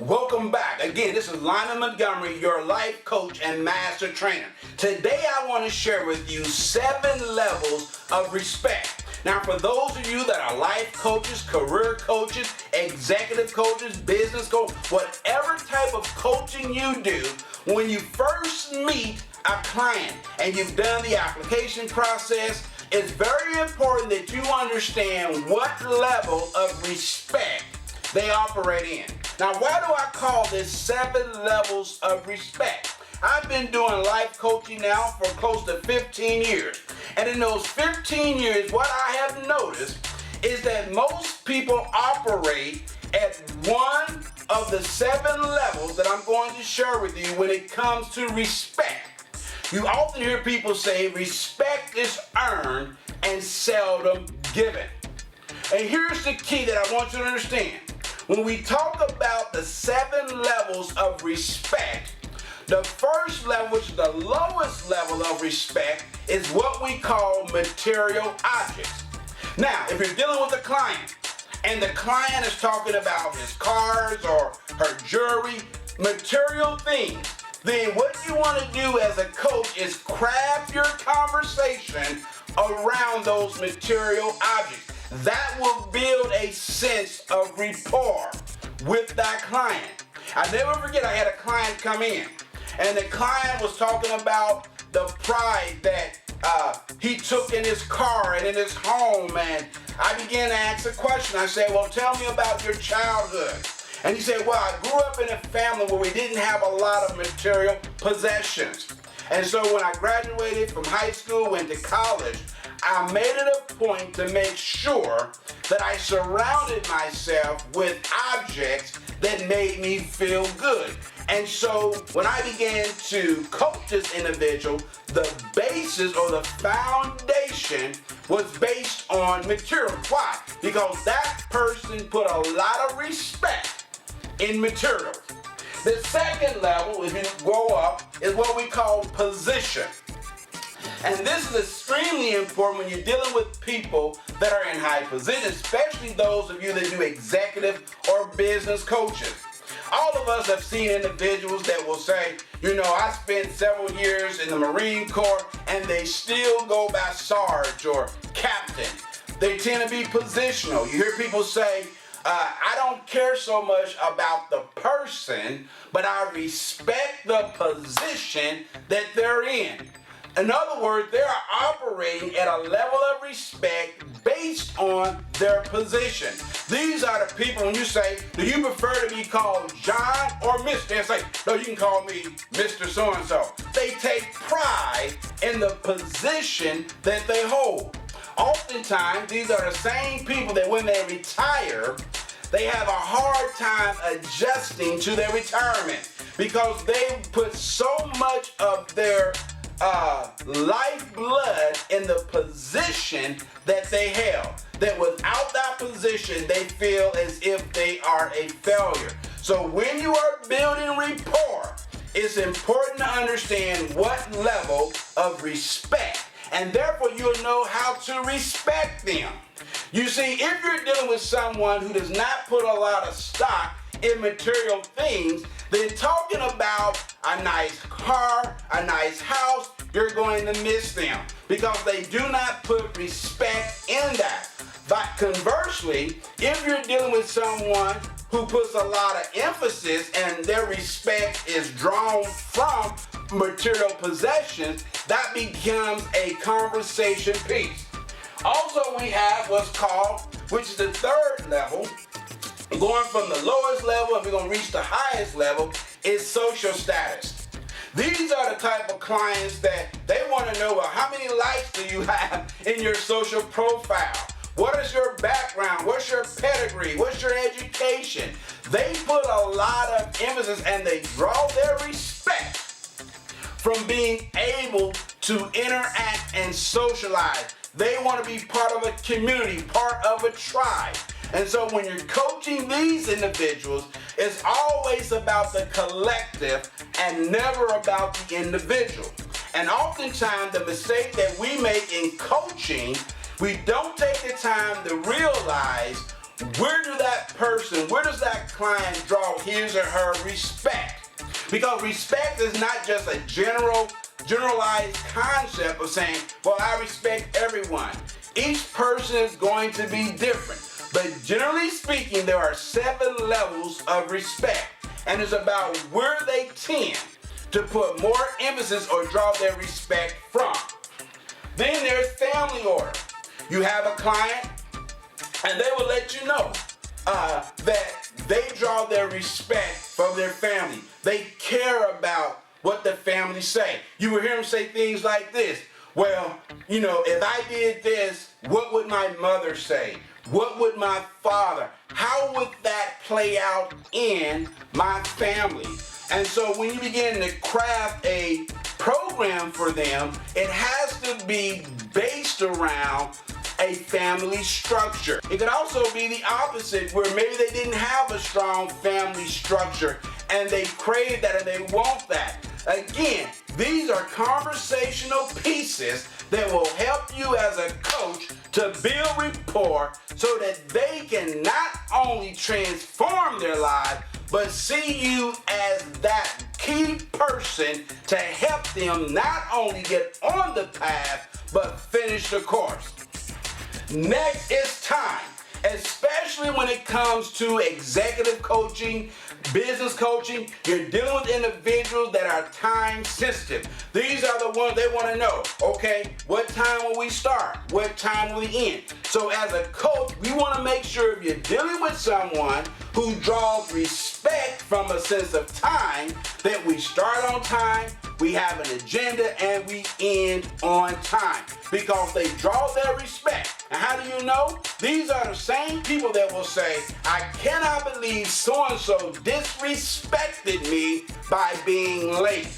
Welcome back. Again, this is Lyman Montgomery, your life coach and master trainer. Today I want to share with you 7 levels of respect. Now, for those of you that are life coaches, career coaches, executive coaches, business coaches, whatever type of coaching you do, when you first meet a client and you've done the application process, it's very important that you understand what level of respect they operate in. Now, why do I call this 7 levels of respect? I've been doing life coaching now for close to 15 years. And in those 15 years, what I have noticed is that most people operate at one of the 7 levels that I'm going to share with you when it comes to respect. You often hear people say respect is earned and seldom given. And here's the key that I want you to understand. When we talk about the 7 levels of respect, the first level, which is the lowest level of respect, is what we call material objects. Now, if you're dealing with a client, and the client is talking about his cars or her jewelry, material things, then what you want to do as a coach is craft your conversation around those material objects. That will build a sense of rapport with that client. I never forget, I had a client come in, and the client was talking about the pride that he took in his car and in his home, and I began to ask a question. I said, well, tell me about your childhood. And he said, well, I grew up in a family where we didn't have a lot of material possessions. And so when I graduated from high school, went to college, I made it a point to make sure that I surrounded myself with objects that made me feel good. And so when I began to coach this individual, the basis or the foundation was based on material. Why? Because that person put a lot of respect in material. The second level, if you go up, is what we call position. And this is extremely important when you're dealing with people that are in high position, especially those of you that do executive or business coaching. All of us have seen individuals that will say, you know, I spent several years in the Marine Corps, and they still go by Sarge or Captain. They tend to be positional. You hear people say, I don't care so much about the person, but I respect the position that they're in. In other words, they are operating at a level of respect based on their position. These are the people, when you say, do you prefer to be called John or Mr.? They say, no, you can call me Mr. So-and-so. They take pride in the position that they hold. Oftentimes, these are the same people that when they retire, they have a hard time adjusting to their retirement because they put so much of their lifeblood in the position that they held, that without that position they feel as if they are a failure. So when you are building rapport, it's important to understand what level of respect, and therefore you'll know how to respect them. You see, if you're dealing with someone who does not put a lot of stock in material things, then talking about a nice car, a nice house, you're going to miss them because they do not put respect in that. But conversely, if you're dealing with someone who puts a lot of emphasis and their respect is drawn from material possessions, that becomes a conversation piece. Also, we have what's called, which is the third level, going from the lowest level and we're going to reach the highest level, is social status. These are the type of clients that they want to know, well, how many likes do you have in your social profile? What is your background? What's your pedigree? What's your education? They put a lot of emphasis and they draw their respect from being able to interact and socialize. They want to be part of a community, part of a tribe. And so when you're coaching these individuals, it's always about the collective and never about the individual. And oftentimes the mistake that we make in coaching, we don't take the time to realize where do that person listen, where does that client draw his or her respect? Because respect is not just a generalized concept of saying, well, I respect everyone. Each person is going to be different. But generally speaking, there are 7 levels of respect. And it's about where they tend to put more emphasis or draw their respect from. Then there's family order. You have a client, and they will let you know that they draw their respect from their family. They care about what the family say. You will hear them say things like this. Well, you know, if I did this, what would my mother say? What would my father? How would that play out in my family? And so when you begin to craft a program for them, it has to be based around a family structure. It could also be the opposite, where maybe they didn't have a strong family structure and they crave that and they want that. Again, these are conversational pieces that will help you as a coach to build rapport so that they can not only transform their lives, but see you as that key person to help them not only get on the path, but finish the course. Next is time, especially when it comes to executive coaching, business coaching. You're dealing with individuals that are time sensitive. These are the ones they want to know, okay, what time will we start? What time will we end? So as a coach, we want to make sure if you're dealing with someone who draws respect from a sense of time, that we start on time, we have an agenda, and we end on time, because they draw their respect. And how do you know? These are the same people that will say, I cannot believe so-and-so disrespected me by being late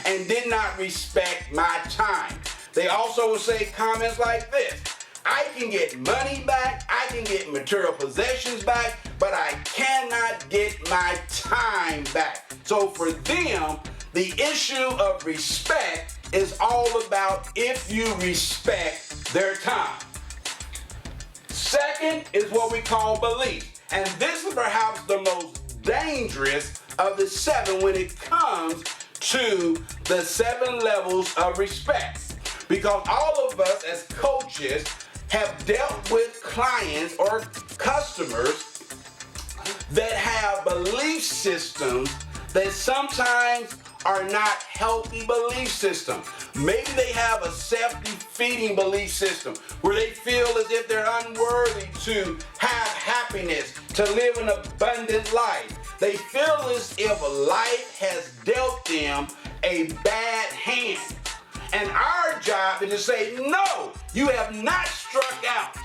and did not respect my time. They also will say comments like this: I can get money back, I can get material possessions back, but I cannot get my time back. So for them, the issue of respect is all about if you respect their time. Second is what we call belief. And this is perhaps the most dangerous of the 7 when it comes to the 7 levels of respect. Because all of us as coaches have dealt with clients or customers that have belief systems that sometimes are not healthy belief systems. Maybe they have a self-defeating belief system where they feel as if they're unworthy to have happiness, to live an abundant life. They feel as if life has dealt them a bad hand. And our job is to say, no, you have not struck out.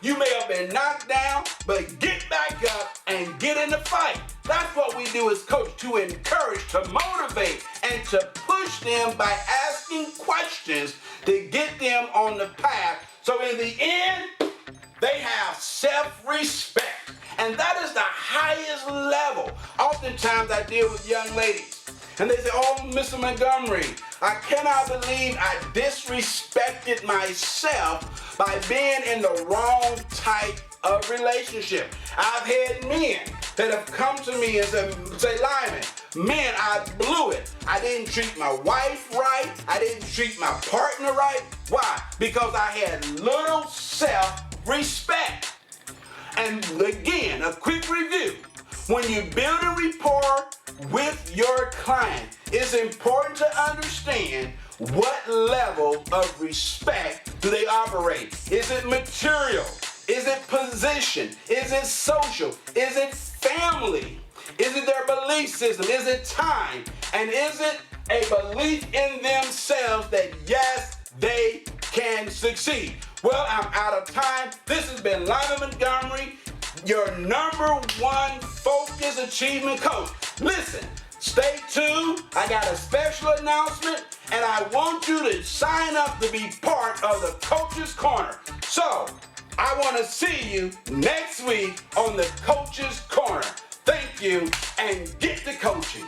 You may have been knocked down, but get back up and get in the fight. That's what we do as coach, to encourage, to motivate, and to push them by asking questions to get them on the path. So in the end, they have self-respect. And that is the highest level. Oftentimes I deal with young ladies, and they say, oh, Mr. Montgomery, I cannot believe I disrespected myself by being in the wrong type of relationship. I've had men that have come to me and say, Lyman, man, I blew it. I didn't treat my wife right. I didn't treat my partner right. Why? Because I had little self-respect. And again, a quick review. When you build a rapport with your client, it's important to understand what level of respect do they operate. Is it material? Is it position? Is it social? Is it family? Is it their belief system? Is it time? And is it a belief in themselves that yes, they can succeed? Well, I'm out of time. This has been Lyman Montgomery, your #1 focus achievement coach. Listen, stay tuned. I got a special announcement, and I want you to sign up to be part of the Coach's Corner. So, I want to see you next week on the Coach's Corner. Thank you, and get to coaching.